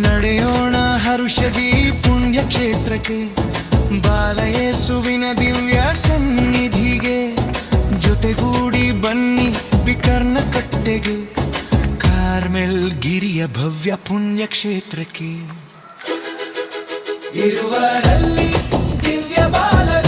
ನಡೆಯೋಣ ಹರುಷದಿ ಪುಣ್ಯ ಕ್ಷೇತ್ರಕ್ಕೆ, ಬಾಲಯೇಸುವಿನ ದಿವ್ಯ ಸನ್ನಿಧಿಗೆ, ಜೊತೆಗೂಡಿ ಬನ್ನಿ ಬಿಕರ್ನ ಕಟ್ಟೆಗೆ, ಕಾರ್ಮೆಲ್ ಗಿರಿಯ ಭವ್ಯ ಪುಣ್ಯ ಕ್ಷೇತ್ರಕ್ಕೆ. ಇರುವರಲ್ಲಿ ದಿವ್ಯ ಬಾಲ